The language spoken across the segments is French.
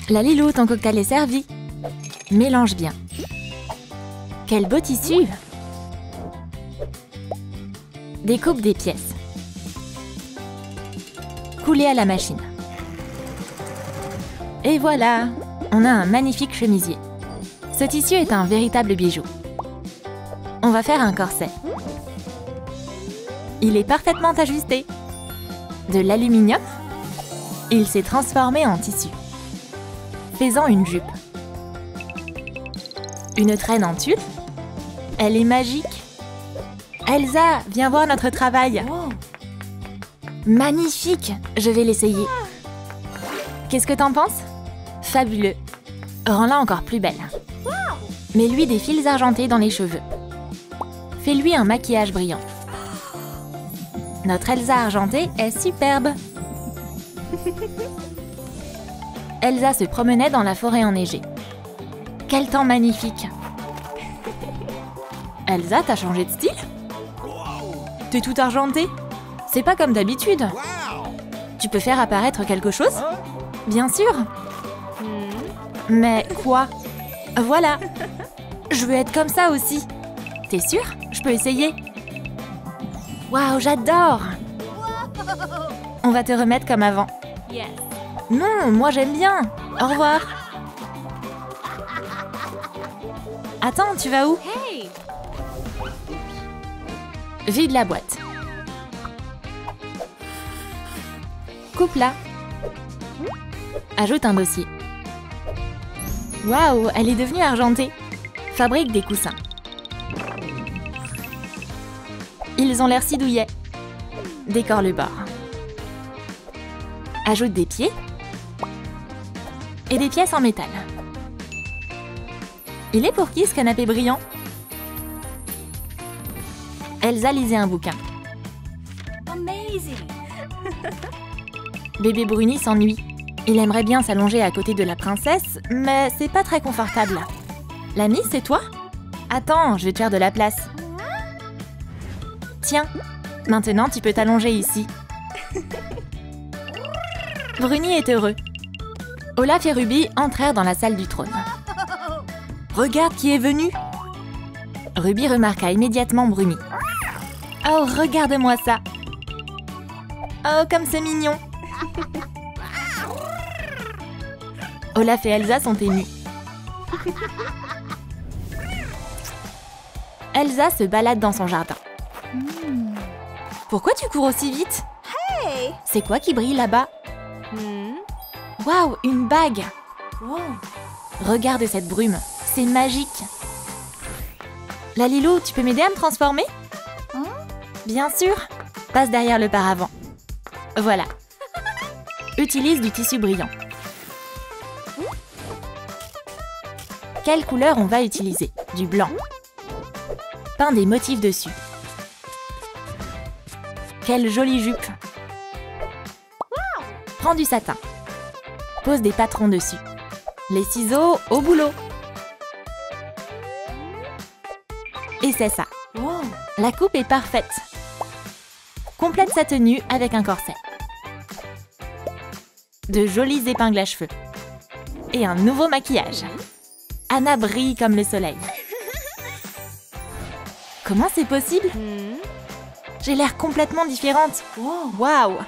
La Lilou, ton cocktail est servi. Mélange bien. Quel beau tissu! Découpe des pièces. Couler à la machine. Et voilà! On a un magnifique chemisier. Ce tissu est un véritable bijou. On va faire un corset. Il est parfaitement ajusté. De l'aluminium. Il s'est transformé en tissu. Fais-en une jupe. Une traîne en tulle. Elle est magique. Elsa, viens voir notre travail. Wow. Magnifique! Je vais l'essayer. Qu'est-ce que t'en penses? Fabuleux. Rends-la encore plus belle. Mets-lui des fils argentés dans les cheveux. Fais-lui un maquillage brillant. Notre Elsa argentée est superbe. Elsa se promenait dans la forêt enneigée. Quel temps magnifique! Elsa, t'as changé de style? T'es tout argenté? C'est pas comme d'habitude. Tu peux faire apparaître quelque chose? Bien sûr. Mais quoi? Voilà. Je veux être comme ça aussi. T'es sûre? Je peux essayer. Waouh, j'adore! On va te remettre comme avant. Yes. Non, moi j'aime bien. Au revoir. Attends, tu vas où? Hey. Vide la boîte. Coupe-la. Ajoute un dossier. Waouh, elle est devenue argentée. Fabrique des coussins. Ils ont l'air si douillets. Décore le bord. Ajoute des pieds. Et des pièces en métal. Il est pour qui ce canapé brillant? Elsa lisait un bouquin. Amazing. Bébé Bruni s'ennuie. Il aimerait bien s'allonger à côté de la princesse, mais c'est pas très confortable. L'ami, c'est toi? Attends, je vais te faire de la place. Tiens, maintenant tu peux t'allonger ici. Bruni est heureux. Olaf et Ruby entrèrent dans la salle du trône. Regarde qui est venu! Ruby remarqua immédiatement Bruni. Oh, regarde-moi ça! Oh, comme c'est mignon! Olaf et Elsa sont émus. Elsa se balade dans son jardin. Pourquoi tu cours aussi vite? Hey. C'est quoi qui brille là-bas? Waouh, une bague! Wow. Regarde cette brume, c'est magique! La Lilou, tu peux m'aider à me transformer? Bien sûr! Passe derrière le paravent. Voilà. Utilise du tissu brillant. Quelle couleur on va utiliser? Du blanc. Peins des motifs dessus. Quelle jolie jupe! Prends du satin. Pose des patrons dessus. Les ciseaux au boulot. Et c'est ça. Wow. La coupe est parfaite. Complète sa tenue avec un corset. De jolies épingles à cheveux. Et un nouveau maquillage. Anna brille comme le soleil. Comment c'est possible? J'ai l'air complètement différente. Waouh!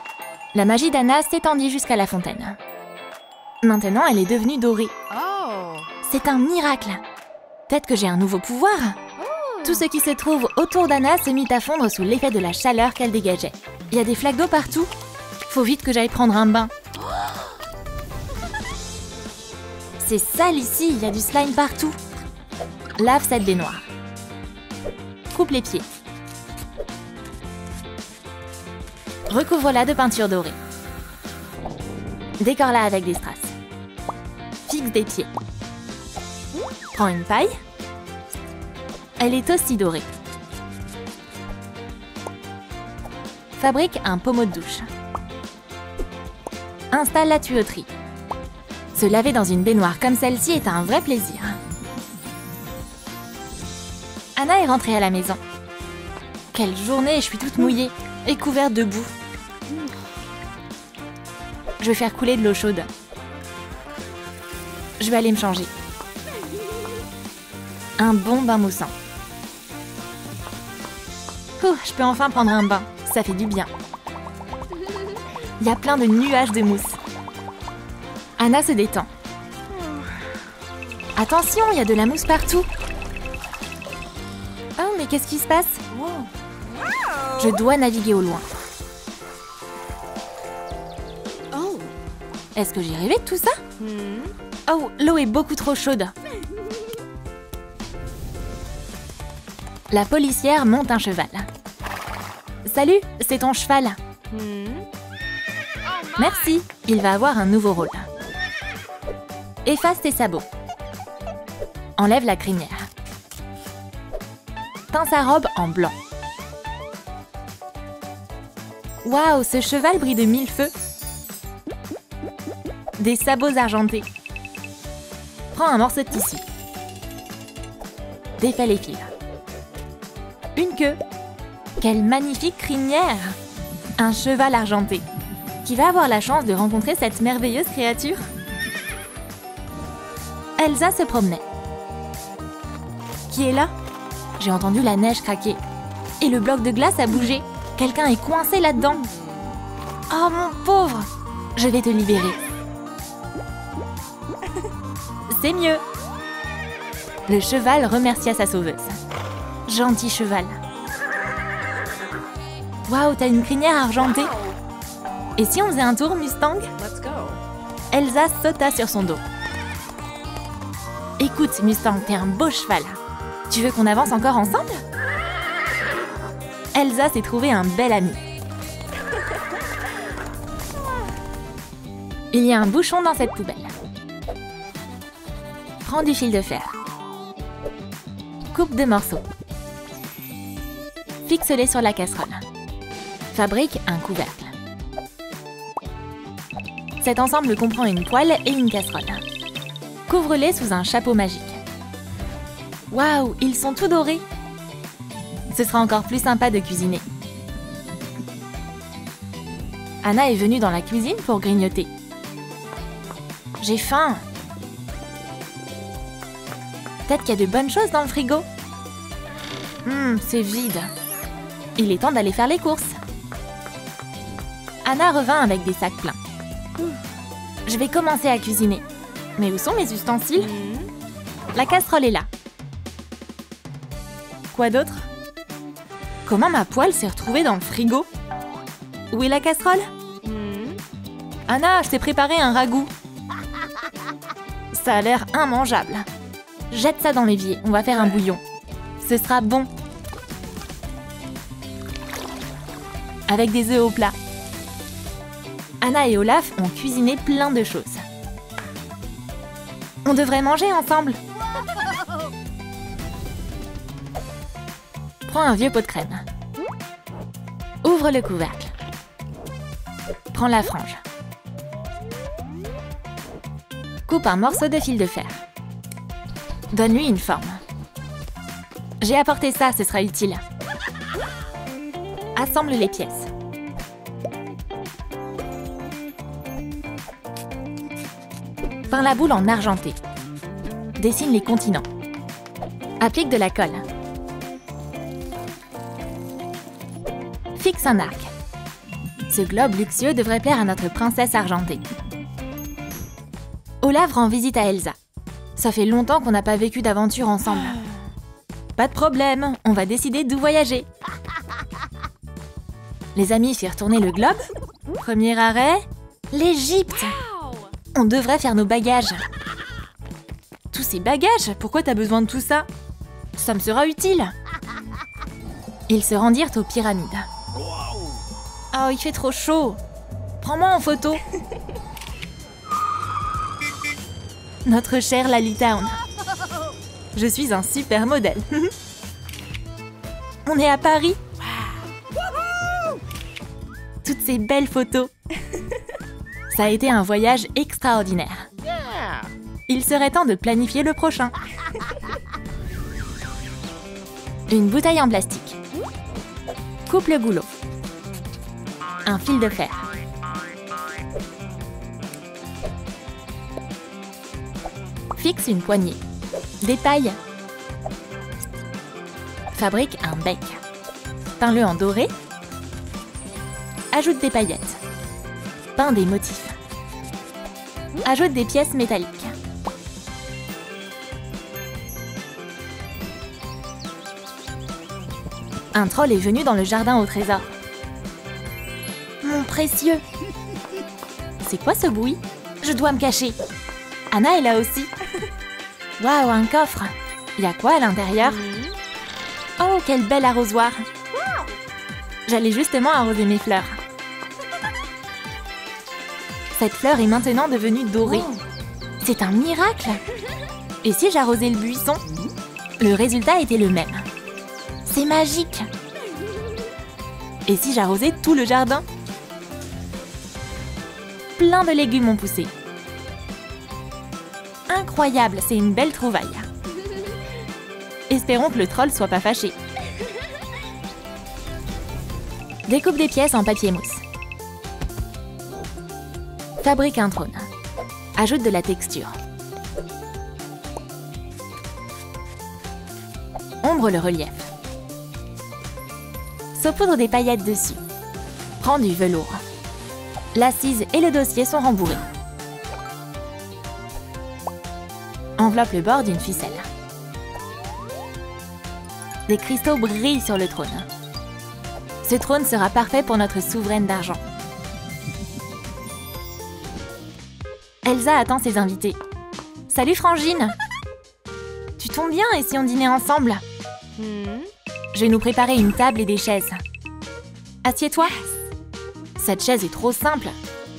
La magie d'Anna s'étendit jusqu'à la fontaine. Maintenant, elle est devenue dorée. Oh. C'est un miracle! Peut-être que j'ai un nouveau pouvoir? Tout ce qui se trouve autour d'Anna se mit à fondre sous l'effet de la chaleur qu'elle dégageait. Il y a des flaques d'eau partout. Faut vite que j'aille prendre un bain. C'est sale ici, il y a du slime partout. Lave cette baignoire. Coupe les pieds. Recouvre-la de peinture dorée. Décore-la avec des strass. Fixe des pieds. Prends une paille. Elle est aussi dorée. Fabrique un pommeau de douche. Installe la tuyauterie. Se laver dans une baignoire comme celle-ci est un vrai plaisir. Anna est rentrée à la maison. Quelle journée, je suis toute mouillée et couverte de boue. Je vais faire couler de l'eau chaude. Je vais aller me changer. Un bon bain moussant. Ouh, je peux enfin prendre un bain. Ça fait du bien. Il y a plein de nuages de mousse. Anna se détend. Attention, il y a de la mousse partout. Oh, mais qu'est-ce qui se passe? Je dois naviguer au loin. Oh. Est-ce que j'ai rêvé de tout ça? Oh, l'eau est beaucoup trop chaude. La policière monte un cheval. Salut, c'est ton cheval. Merci, il va avoir un nouveau rôle. Efface tes sabots. Enlève la crinière. Teins sa robe en blanc. Waouh, ce cheval brille de mille feux. Des sabots argentés. Prends un morceau de tissu. Défais les fils. Une queue. Quelle magnifique crinière! Un cheval argenté. Qui va avoir la chance de rencontrer cette merveilleuse créature? Elsa se promenait. Qui est là? J'ai entendu la neige craquer. Et le bloc de glace a bougé. Quelqu'un est coincé là-dedans. Oh mon pauvre! Je vais te libérer. C'est mieux. Le cheval remercia sa sauveuse. Gentil cheval. Waouh, t'as une crinière argentée. Et si on faisait un tour, Mustang? Let's go. Elsa sauta sur son dos. Écoute, Mustang, t'es un beau cheval. Tu veux qu'on avance encore ensemble? Elsa s'est trouvée un bel ami. Il y a un bouchon dans cette poubelle. Prends du fil de fer. Coupe 2 morceaux. Fixe-les sur la casserole. Fabrique un couvercle. Cet ensemble comprend une poêle et une casserole. Couvre-les sous un chapeau magique. Waouh, ils sont tout dorés. Ce sera encore plus sympa de cuisiner. Anna est venue dans la cuisine pour grignoter. J'ai faim. Peut-être qu'il y a de bonnes choses dans le frigo. C'est vide. Il est temps d'aller faire les courses. Anna revint avec des sacs pleins. Je vais commencer à cuisiner. Mais où sont mes ustensiles? La casserole est là. Quoi d'autre? Comment ma poêle s'est retrouvée dans le frigo? Où est la casserole? Anna, je t'ai préparé un ragoût. Ça a l'air immangeable. Jette ça dans l'évier, on va faire un bouillon. Ce sera bon. Avec des œufs au plat. Anna et Olaf ont cuisiné plein de choses. On devrait manger ensemble. Prends un vieux pot de crème. Ouvre le couvercle. Prends la frange. Coupe un morceau de fil de fer. Donne-lui une forme. J'ai apporté ça, ce sera utile. Assemble les pièces. Peins la boule en argenté. Dessine les continents. Applique de la colle. Fixe un arc. Ce globe luxueux devrait plaire à notre princesse argentée. Olaf rend visite à Elsa. Ça fait longtemps qu'on n'a pas vécu d'aventure ensemble. Pas de problème, on va décider d'où voyager. Les amis firent tourner le globe. Premier arrêt, l'Égypte. On devrait faire nos bagages. Tous ces bagages? Pourquoi t'as besoin de tout ça? Ça me sera utile. Ils se rendirent aux pyramides. Oh, il fait trop chaud. Prends-moi en photo. Notre chère Lalitown. Je suis un super modèle. On est à Paris. Toutes ces belles photos. Ça a été un voyage extraordinaire. Il serait temps de planifier le prochain. Une bouteille en plastique. Coupe le goulot. Un fil de fer. Fixe une poignée. Détaille. Fabrique un bec. Peins-le en doré. Ajoute des paillettes. Peins des motifs. Ajoute des pièces métalliques. Un troll est venu dans le jardin au trésor. Mon précieux! C'est quoi ce bruit? Je dois me cacher. Anna est là aussi. Waouh, un coffre! Y a quoi à l'intérieur? Oh, quel bel arrosoir! J'allais justement arroser mes fleurs. Cette fleur est maintenant devenue dorée. C'est un miracle! Et si j'arrosais le buisson? Le résultat était le même. C'est magique! Et si j'arrosais tout le jardin? Plein de légumes ont poussé. Incroyable, c'est une belle trouvaille. Espérons que le troll soit pas fâché. Découpe des pièces en papier mousse. Fabrique un trône. Ajoute de la texture. Ombre le relief. Saupoudre des paillettes dessus. Prends du velours. L'assise et le dossier sont rembourrés. Enveloppe le bord d'une ficelle. Des cristaux brillent sur le trône. Ce trône sera parfait pour notre souveraine d'argent. Elsa attend ses invités. Salut Frangine! Tu tombes bien et si on dînait ensemble? Je vais nous préparer une table et des chaises. Assieds-toi. Cette chaise est trop simple.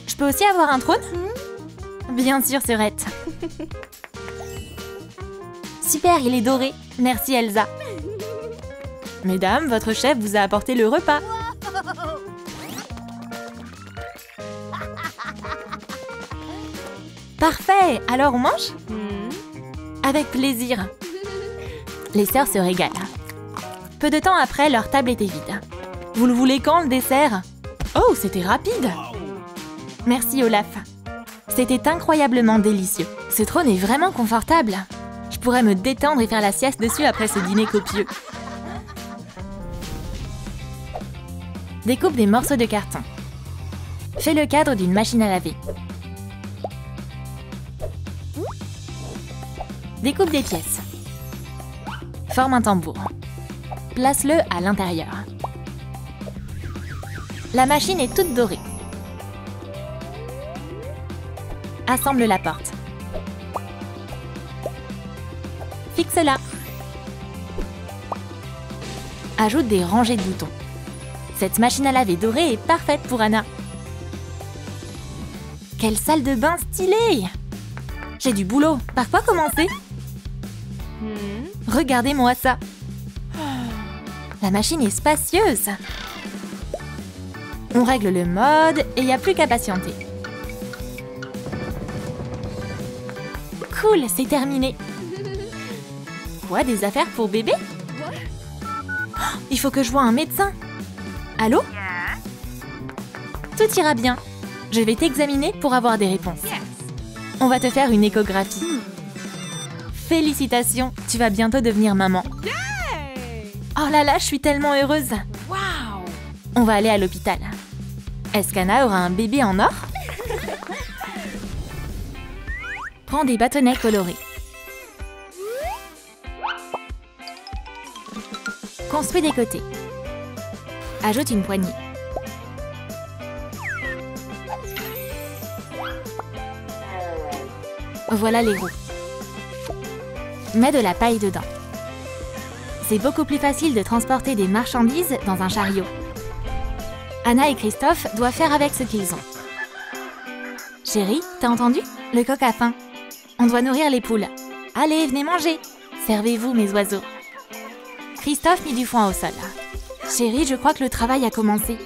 Je peux aussi avoir un trône? Bien sûr, Sœurette. Super, il est doré. Merci Elsa. Mesdames, votre chef vous a apporté le repas. Parfait, alors on mange? Avec plaisir. Les sœurs se régalent. Peu de temps après, leur table était vide. Vous le voulez quand, le dessert? Oh, c'était rapide! Merci Olaf. C'était incroyablement délicieux. Ce trône est vraiment confortable. Je pourrais me détendre et faire la sieste dessus après ce dîner copieux. Découpe des morceaux de carton. Fais le cadre d'une machine à laver. Découpe des pièces. Forme un tambour. Place-le à l'intérieur. La machine est toute dorée. Assemble la porte. Fixe-la. Ajoute des rangées de boutons. Cette machine à laver dorée est parfaite pour Anna. Quelle salle de bain stylée! J'ai du boulot. Par quoi commencer? Regardez-moi ça. La machine est spacieuse. On règle le mode et il n'y a plus qu'à patienter. Cool, c'est terminé. Quoi, des affaires pour bébé? Il faut que je voie un médecin. Allô? Tout ira bien. Je vais t'examiner pour avoir des réponses. On va te faire une échographie. Félicitations, tu vas bientôt devenir maman. Oh là là, je suis tellement heureuse. On va aller à l'hôpital. Est-ce qu'Anna aura un bébé en or? Prends des bâtonnets colorés. Construis des côtés. Ajoute une poignée. Voilà les roues. Mets de la paille dedans. C'est beaucoup plus facile de transporter des marchandises dans un chariot. Anna et Christophe doivent faire avec ce qu'ils ont. Chérie, t'as entendu? Le coq a faim. On doit nourrir les poules. Allez, venez manger. Servez-vous, mes oiseaux. Christophe mit du foin au sol. Chérie, je crois que le travail a commencé.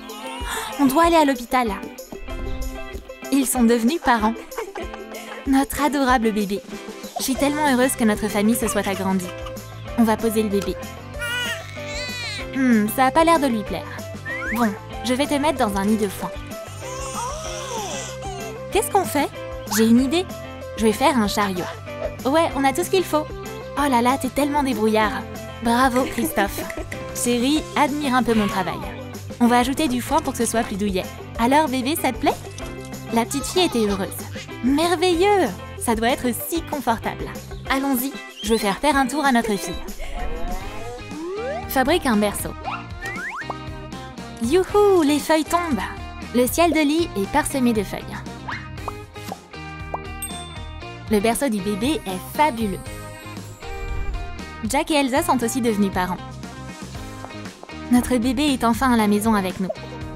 On doit aller à l'hôpital. Ils sont devenus parents. Notre adorable bébé. Je suis tellement heureuse que notre famille se soit agrandie. On va poser le bébé. Ça a pas l'air de lui plaire. Bon, je vais te mettre dans un nid de foin. Qu'est-ce qu'on fait? J'ai une idée. Je vais faire un chariot. Ouais, on a tout ce qu'il faut. Oh là là, t'es tellement débrouillard. Bravo, Christophe. Chérie, admire un peu mon travail. On va ajouter du foin pour que ce soit plus douillet. Alors, bébé, ça te plaît? La petite fille était heureuse. Merveilleux! Ça doit être si confortable. Allons-y, je vais faire un tour à notre fille. Fabrique un berceau. Youhou, les feuilles tombent. Le ciel de lit est parsemé de feuilles. Le berceau du bébé est fabuleux. Jack et Elsa sont aussi devenus parents. Notre bébé est enfin à la maison avec nous.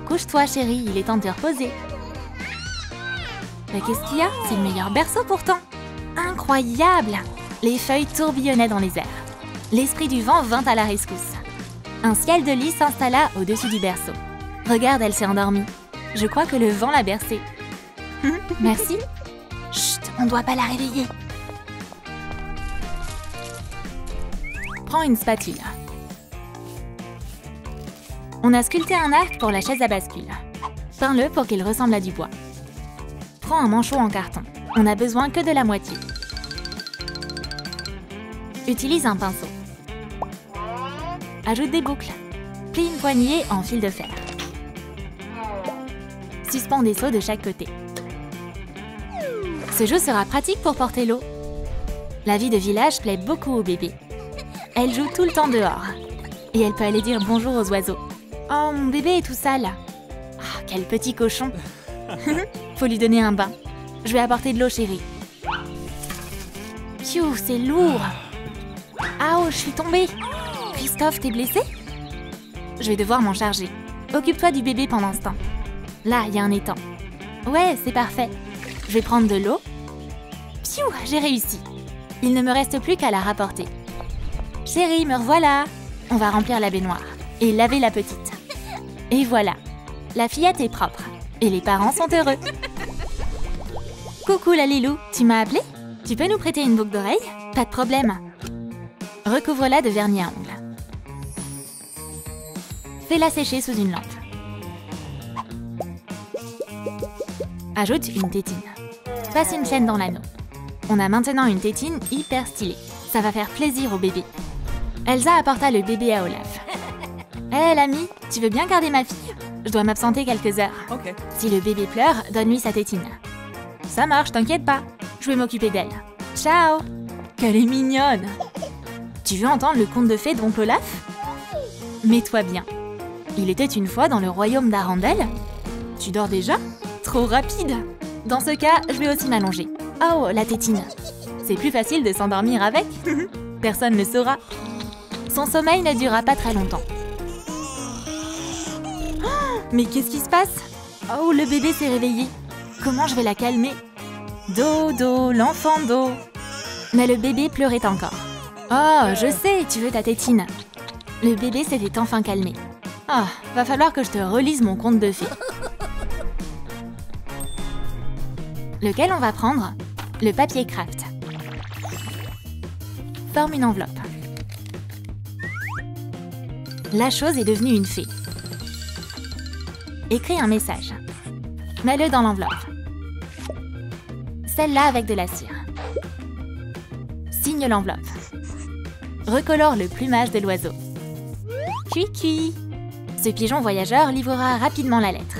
Couche-toi, chérie, il est temps de te reposer. Mais qu'est-ce qu'il y a? C'est le meilleur berceau pourtant. Incroyable! Les feuilles tourbillonnaient dans les airs. L'esprit du vent vint à la rescousse. Un ciel de lit s'installa au-dessus du berceau. Regarde, elle s'est endormie. Je crois que le vent l'a bercée. Merci. Chut, on ne doit pas la réveiller. Prends une spatule. On a sculpté un arc pour la chaise à bascule. Peins-le pour qu'il ressemble à du bois. Prends un manchot en carton. On n'a besoin que de la moitié. Utilise un pinceau. Ajoute des boucles. Plie une poignée en fil de fer. Suspends des seaux de chaque côté. Ce jeu sera pratique pour porter l'eau. La vie de village plaît beaucoup au bébé. Elle joue tout le temps dehors. Et elle peut aller dire bonjour aux oiseaux. Oh, mon bébé est tout sale. Ah, quel petit cochon. Faut lui donner un bain. Je vais apporter de l'eau, chérie. Pfiou, c'est lourd. Ah, oh, je suis tombée. Christophe, t'es blessé? Je vais devoir m'en charger. Occupe-toi du bébé pendant ce temps. Là, il y a un étang. Ouais, c'est parfait. Je vais prendre de l'eau. Pfiou, j'ai réussi. Il ne me reste plus qu'à la rapporter. Chérie, me revoilà. On va remplir la baignoire et laver la petite. Et voilà, la fillette est propre et les parents sont heureux. Coucou la Lilou, tu m'as appelé? Tu peux nous prêter une boucle d'oreille? Pas de problème. Recouvre-la de vernis à ongles. Fais-la sécher sous une lampe. Ajoute une tétine. Passe une chaîne dans l'anneau. On a maintenant une tétine hyper stylée. Ça va faire plaisir au bébé. Elsa apporta le bébé à Olaf. Hé, l'ami, tu veux bien garder ma fille? Je dois m'absenter quelques heures. Ok. Si le bébé pleure, donne-lui sa tétine. Ça marche, t'inquiète pas. Je vais m'occuper d'elle. Ciao! Qu'elle est mignonne! Tu veux entendre le conte de fées d'oncle Olaf? Mets-toi bien. Il était une fois dans le royaume d'Arendelle. Tu dors déjà? Trop rapide! Dans ce cas, je vais aussi m'allonger. Oh, la tétine! C'est plus facile de s'endormir avec. Personne ne le saura. Son sommeil ne durera pas très longtemps. Oh, mais qu'est-ce qui se passe? Oh, le bébé s'est réveillé. Comment je vais la calmer? Dodo, l'enfant d'eau. Mais le bébé pleurait encore. Oh, je sais, tu veux ta tétine. Le bébé s'était enfin calmé. Ah, va falloir que je te relise mon conte de fées. Lequel on va prendre? Le papier craft. Forme une enveloppe. La chose est devenue une fée. Écris un message. Mets-le dans l'enveloppe. Celle-là avec de la cire. Signe l'enveloppe. Recolore le plumage de l'oiseau. Cui-cui. Ce pigeon voyageur livrera rapidement la lettre.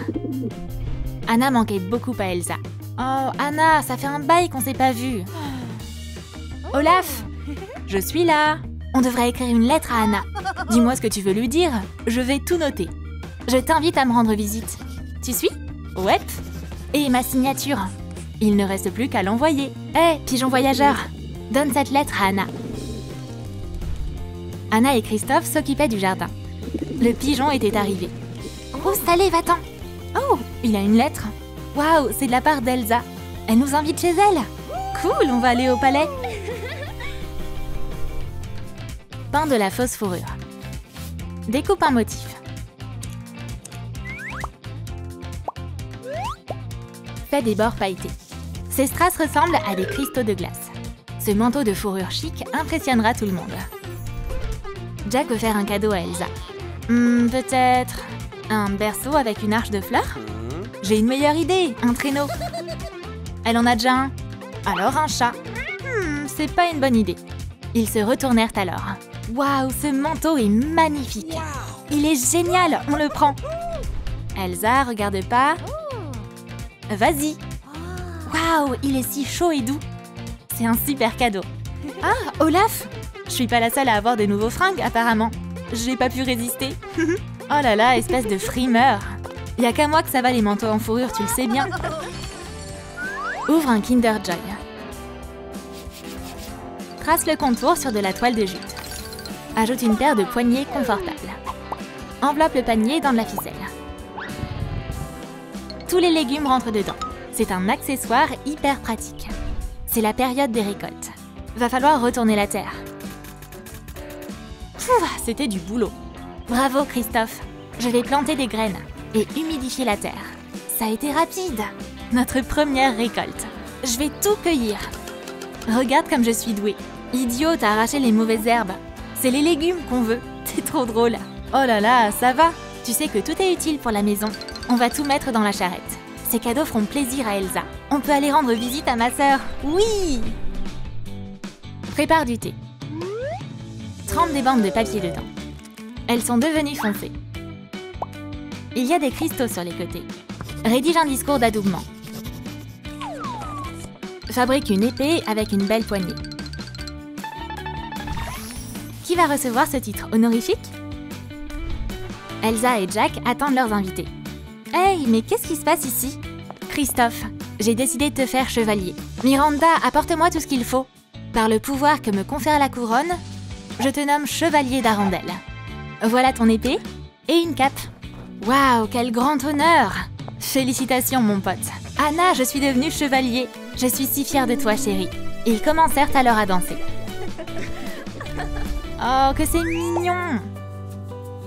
Anna manquait beaucoup à Elsa. Oh, Anna, ça fait un bail qu'on s'est pas vu. Olaf, je suis là. On devrait écrire une lettre à Anna. Dis-moi ce que tu veux lui dire. Je vais tout noter. Je t'invite à me rendre visite. Tu suis? Ouais. Et ma signature. Il ne reste plus qu'à l'envoyer. Hé, pigeon voyageur, donne cette lettre à Anna. Anna et Christophe s'occupaient du jardin. Le pigeon était arrivé. Oh, Salé, va-t'en. Oh, il a une lettre. Waouh, c'est de la part d'Elsa. Elle nous invite chez elle. Cool, on va aller au palais. Peins de la fausse fourrure. Découpe un motif. Fais des bords pailletés. Ces strass ressemblent à des cristaux de glace. Ce manteau de fourrure chic impressionnera tout le monde. Jack veut faire un cadeau à Elsa. Peut-être un berceau avec une arche de fleurs? J'ai une meilleure idée, un traîneau. Elle en a déjà un. Alors un chat. c'est pas une bonne idée. Ils se retournèrent alors. Waouh, ce manteau est magnifique. Il est génial, on le prend. Elsa, regarde pas. Vas-y. Waouh, il est si chaud et doux. C'est un super cadeau. Ah, Olaf! Je suis pas la seule à avoir de nouveaux fringues, apparemment. J'ai pas pu résister. Oh là là, espèce de frimeur. Y a qu'à moi que ça va les manteaux en fourrure, tu le sais bien. Ouvre un Kinder Joy. Trace le contour sur de la toile de jute. Ajoute une paire de poignées confortables. Enveloppe le panier dans de la ficelle. Tous les légumes rentrent dedans. C'est un accessoire hyper pratique. C'est la période des récoltes. Va falloir retourner la terre. C'était du boulot. Bravo Christophe. Je vais planter des graines et humidifier la terre. Ça a été rapide. Notre première récolte. Je vais tout cueillir. Regarde comme je suis douée. Idiot, t'as arraché les mauvaises herbes. C'est les légumes qu'on veut. C'est trop drôle. Oh là là, ça va. Tu sais que tout est utile pour la maison. On va tout mettre dans la charrette. Ces cadeaux feront plaisir à Elsa. On peut aller rendre visite à ma sœur. Oui! Prépare du thé. Trempe des bandes de papier dedans. Elles sont devenues foncées. Il y a des cristaux sur les côtés. Rédige un discours d'adoubement. Fabrique une épée avec une belle poignée. Qui va recevoir ce titre honorifique? Elsa et Jack attendent leurs invités. Hey, mais qu'est-ce qui se passe ici? Christophe, j'ai décidé de te faire chevalier. Miranda, apporte-moi tout ce qu'il faut. Par le pouvoir que me confère la couronne, je te nomme chevalier d'Arendelle. Voilà ton épée et une cape. Waouh, quel grand honneur! Félicitations, mon pote. Anna, je suis devenue chevalier. Je suis si fière de toi, chérie. Ils commencèrent alors à danser. Oh, que c'est mignon!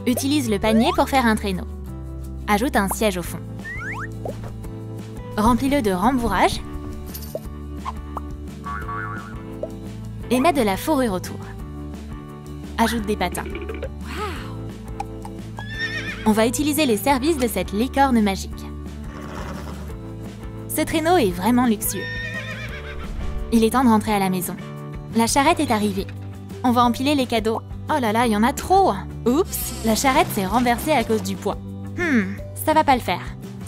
Utilise le panier pour faire un traîneau. Ajoute un siège au fond. Remplis-le de rembourrage. Et mets de la fourrure autour. Ajoute des patins. On va utiliser les services de cette licorne magique. Ce traîneau est vraiment luxueux. Il est temps de rentrer à la maison. La charrette est arrivée. On va empiler les cadeaux. Oh là là, il y en a trop! Oups, la charrette s'est renversée à cause du poids. Ça va pas le faire.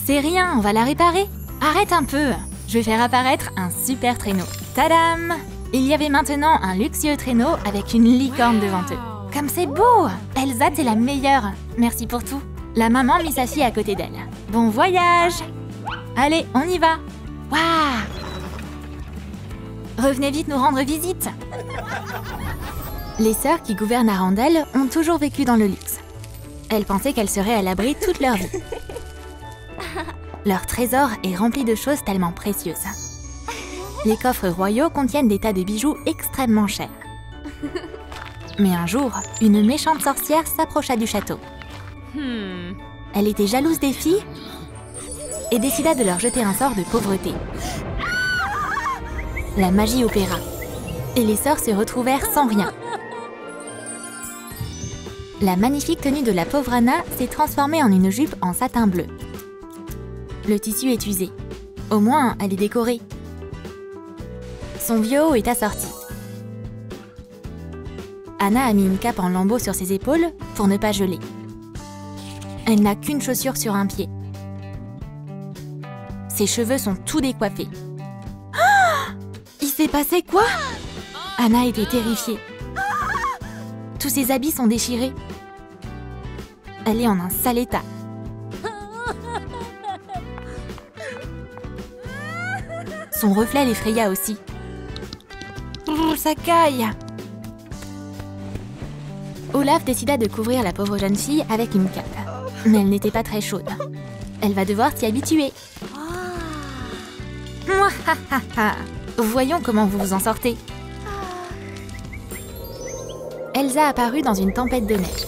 C'est rien, on va la réparer. Arrête un peu. Je vais faire apparaître un super traîneau. Tadam! Il y avait maintenant un luxueux traîneau avec une licorne devant eux. Comme c'est beau! Elsa, t'es la meilleure. Merci pour tout. La maman mit sa fille à côté d'elle. Bon voyage! Allez, on y va! Waouh! Revenez vite nous rendre visite! Les sœurs qui gouvernent Arendelle ont toujours vécu dans le luxe. Elles pensaient qu'elles seraient à l'abri toute leur vie. Leur trésor est rempli de choses tellement précieuses. Les coffres royaux contiennent des tas de bijoux extrêmement chers. Mais un jour, une méchante sorcière s'approcha du château. Elle était jalouse des filles et décida de leur jeter un sort de pauvreté. La magie opéra, et les sœurs se retrouvèrent sans rien. La magnifique tenue de la pauvre Anna s'est transformée en une jupe en satin bleu. Le tissu est usé. Au moins, elle est décorée. Son vieux haut est assorti. Anna a mis une cape en lambeaux sur ses épaules pour ne pas geler. Elle n'a qu'une chaussure sur un pied. Ses cheveux sont tout décoiffés. Oh! Il s'est passé quoi? Anna était terrifiée. Tous ses habits sont déchirés. Elle est en un sale état. Son reflet l'effraya aussi. Ça caille! Olaf décida de couvrir la pauvre jeune fille avec une cape. Mais elle n'était pas très chaude. Elle va devoir s'y habituer. Mouahaha! Voyons comment vous vous en sortez. Elsa apparut dans une tempête de neige.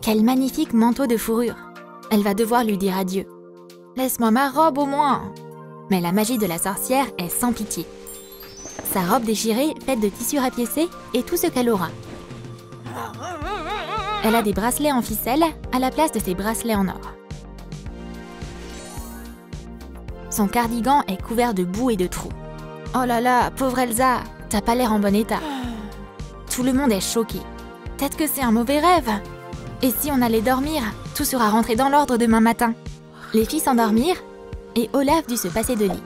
Quel magnifique manteau de fourrure! Elle va devoir lui dire adieu. Laisse-moi ma robe au moins! Mais la magie de la sorcière est sans pitié. Sa robe déchirée, faite de tissu rapiécé, est tout ce qu'elle aura. Elle a des bracelets en ficelle à la place de ses bracelets en or. Son cardigan est couvert de boue et de trous. Oh là là, pauvre Elsa, t'as pas l'air en bon état. Tout le monde est choqué. Peut-être que c'est un mauvais rêve. Et si on allait dormir, tout sera rentré dans l'ordre demain matin. Les filles s'endormirent et Olaf dut se passer de lit.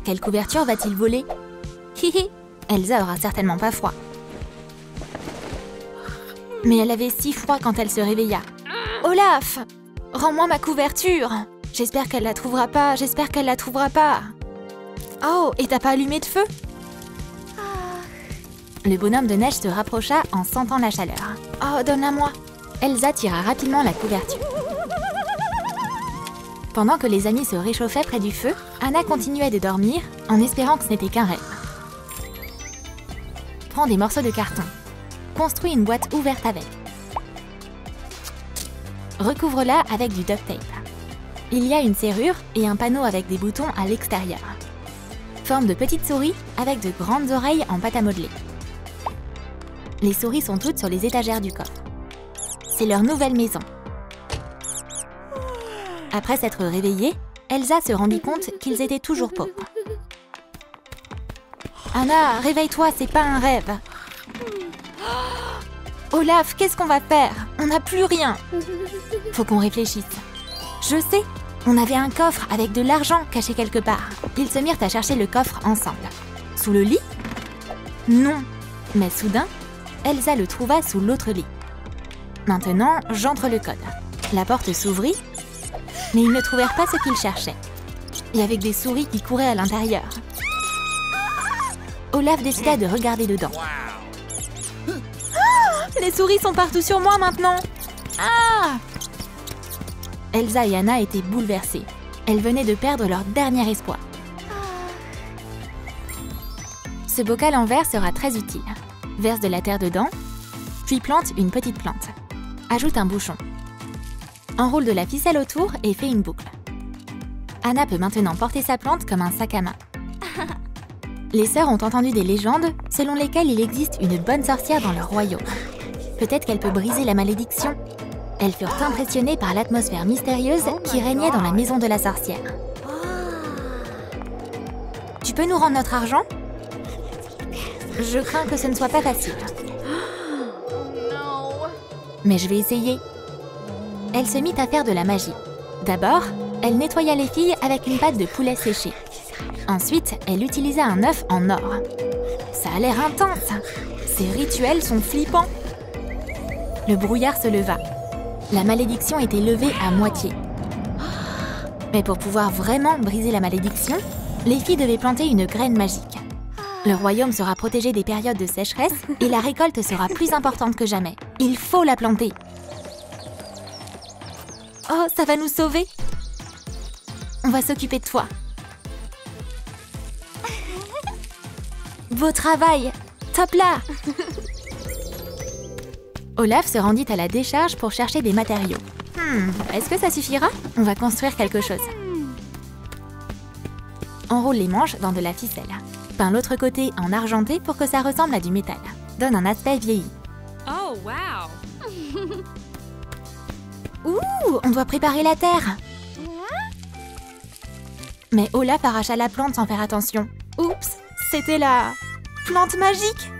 Quelle couverture va-t-il voler? Hihi, Elsa aura certainement pas froid. Mais elle avait si froid quand elle se réveilla. Olaf, rends-moi ma couverture. J'espère qu'elle la trouvera pas, j'espère qu'elle la trouvera pas. Oh, et t'as pas allumé de feu? Le bonhomme de neige se rapprocha en sentant la chaleur. Oh, donne-la-moi. Elsa tira rapidement la couverture. Pendant que les amis se réchauffaient près du feu, Anna continuait de dormir en espérant que ce n'était qu'un rêve. Prends des morceaux de carton. Construis une boîte ouverte avec. Recouvre-la avec du duct tape. Il y a une serrure et un panneau avec des boutons à l'extérieur. Forme de petites souris avec de grandes oreilles en pâte à modeler. Les souris sont toutes sur les étagères du coffre. C'est leur nouvelle maison. Après s'être réveillée, Elsa se rendit compte qu'ils étaient toujours pauvres. Anna, réveille-toi, c'est pas un rêve. Olaf, qu'est-ce qu'on va faire? On n'a plus rien. Faut qu'on réfléchisse. Je sais, on avait un coffre avec de l'argent caché quelque part. Ils se mirent à chercher le coffre ensemble. Sous le lit? Non. Mais soudain, Elsa le trouva sous l'autre lit. Maintenant, j'entre le code. La porte s'ouvrit, mais ils ne trouvèrent pas ce qu'ils cherchaient. Et avec des souris qui couraient à l'intérieur. Olaf décida de regarder dedans. Les souris sont partout sur moi maintenant. Ah! Elsa et Anna étaient bouleversées. Elles venaient de perdre leur dernier espoir. Ce bocal en verre sera très utile. Verse de la terre dedans, puis plante une petite plante. Ajoute un bouchon. Enroule de la ficelle autour et fais une boucle. Anna peut maintenant porter sa plante comme un sac à main. Les sœurs ont entendu des légendes selon lesquelles il existe une bonne sorcière dans leur royaume. Peut-être qu'elle peut briser la malédiction. Elles furent impressionnées par l'atmosphère mystérieuse qui régnait dans la maison de la sorcière. Tu peux nous rendre notre argent? Je crains que ce ne soit pas facile. Mais je vais essayer. Elle se mit à faire de la magie. D'abord, elle nettoya les filles avec une pâte de poulet séché. Ensuite, elle utilisa un œuf en or. Ça a l'air intense. Ces rituels sont flippants. Le brouillard se leva. La malédiction était levée à moitié. Mais pour pouvoir vraiment briser la malédiction, les filles devaient planter une graine magique. Le royaume sera protégé des périodes de sécheresse et la récolte sera plus importante que jamais. Il faut la planter. Oh, ça va nous sauver. On va s'occuper de toi. Beau travail. Top là. Olaf se rendit à la décharge pour chercher des matériaux. Est-ce que ça suffira? On va construire quelque chose. Enroule les manches dans de la ficelle. Peins l'autre côté en argenté pour que ça ressemble à du métal. Donne un aspect vieilli. Oh, wow. Ouh, on doit préparer la terre. Mais Olaf arracha la plante sans faire attention. Oups, c'était la plante magique.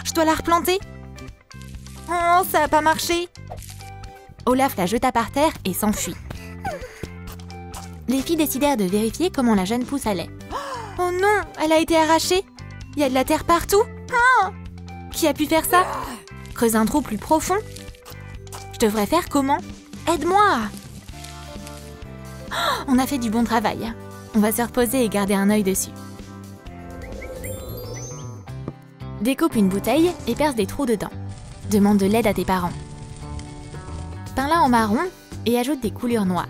Je dois la replanter. Oh, ça n'a pas marché. Olaf la jeta par terre et s'enfuit. Les filles décidèrent de vérifier comment la jeune pousse allait. Oh non, elle a été arrachée. Il y a de la terre partout. Oh, qui a pu faire ça? Creuse un trou plus profond. Je devrais faire comment? Aide-moi. Oh, on a fait du bon travail. On va se reposer et garder un œil dessus. Découpe une bouteille et perce des trous dedans. Demande de l'aide à tes parents. Peins-la en marron et ajoute des coulures noires.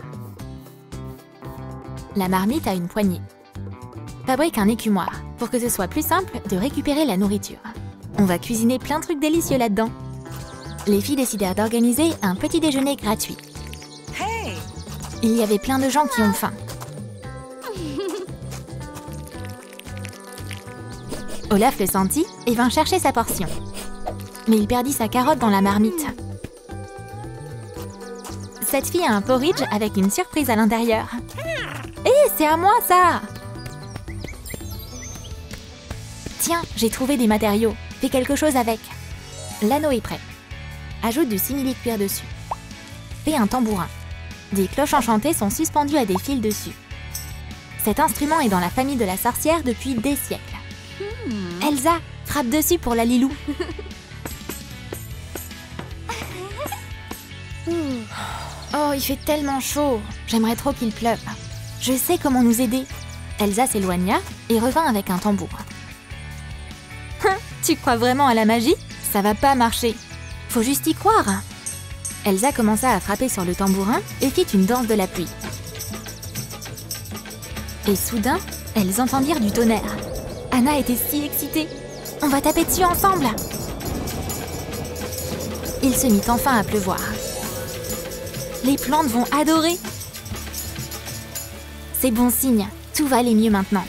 La marmite a une poignée. Fabrique un écumoire pour que ce soit plus simple de récupérer la nourriture. On va cuisiner plein de trucs délicieux là-dedans. Les filles décidèrent d'organiser un petit déjeuner gratuit. Il y avait plein de gens qui ont faim. Olaf le sentit et vint chercher sa portion. Mais il perdit sa carotte dans la marmite. Cette fille a un porridge avec une surprise à l'intérieur. Hé, c'est à moi ça! Tiens, j'ai trouvé des matériaux. Fais quelque chose avec. L'anneau est prêt. Ajoute du simili-cuir dessus. Fais un tambourin. Des cloches enchantées sont suspendues à des fils dessus. Cet instrument est dans la famille de la sorcière depuis des siècles. Elsa, frappe dessus pour la Lilou. Oh, il fait tellement chaud. J'aimerais trop qu'il pleuve. Je sais comment nous aider. Elsa s'éloigna et revint avec un tambour. Tu crois vraiment à la magie? Ça va pas marcher. Faut juste y croire. Elsa commença à frapper sur le tambourin et fit une danse de la pluie. Et soudain, elles entendirent du tonnerre. Anna était si excitée. On va taper dessus ensemble. Il se mit enfin à pleuvoir. Les plantes vont adorer. C'est bon signe. Tout va aller mieux maintenant.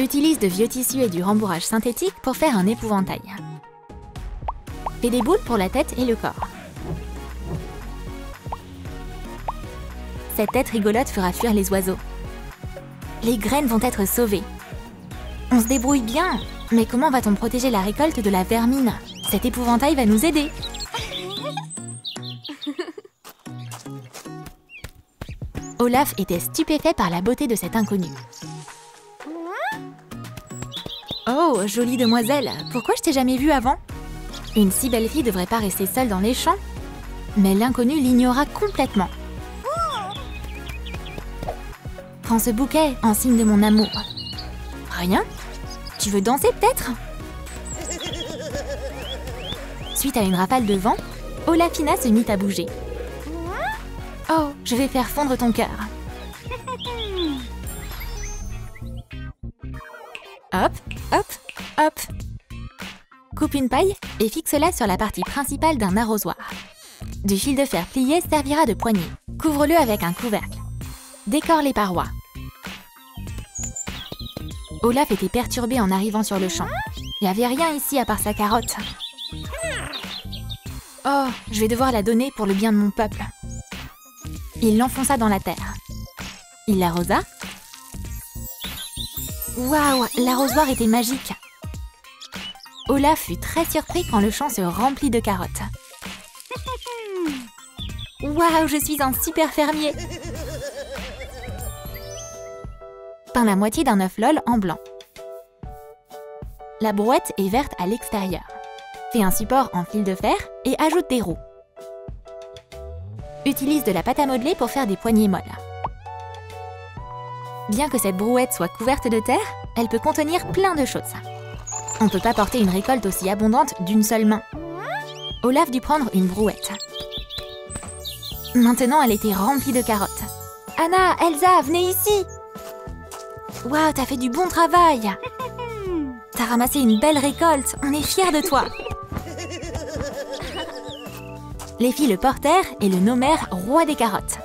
Utilise de vieux tissus et du rembourrage synthétique pour faire un épouvantail. Fais des boules pour la tête et le corps. Cette tête rigolote fera fuir les oiseaux. Les graines vont être sauvées. On se débrouille bien, mais comment va-t-on protéger la récolte de la vermine? Cet épouvantail va nous aider. Olaf était stupéfait par la beauté de cet inconnu. Oh, jolie demoiselle, pourquoi je t'ai jamais vue avant? Une si belle fille devrait pas rester seule dans les champs. Mais l'inconnu l'ignora complètement. Prends ce bouquet en signe de mon amour. Rien? Tu veux danser peut-être? Suite à une rafale de vent, Olafina se mit à bouger. Oh, je vais faire fondre ton cœur. Hop, hop, hop. Coupe une paille et fixe-la sur la partie principale d'un arrosoir. Du fil de fer plié servira de poignée. Couvre-le avec un couvercle. Décore les parois. Olaf était perturbé en arrivant sur le champ. Il n'y avait rien ici à part sa carotte. Oh, je vais devoir la donner pour le bien de mon peuple. Il l'enfonça dans la terre. Il l'arrosa. Waouh, l'arrosoir était magique. Olaf fut très surpris quand le champ se remplit de carottes. Waouh, je suis un super fermier. Peins la moitié d'un œuf LOL en blanc. La brouette est verte à l'extérieur. Fais un support en fil de fer et ajoute des roues. Utilise de la pâte à modeler pour faire des poignées molles. Bien que cette brouette soit couverte de terre, elle peut contenir plein de choses. On ne peut pas porter une récolte aussi abondante d'une seule main. Olaf dut prendre une brouette. Maintenant, elle était remplie de carottes. Anna, Elsa, venez ici! Waouh, t'as fait du bon travail! T'as ramassé une belle récolte, on est fiers de toi! Les filles le portèrent et le nommèrent roi des carottes.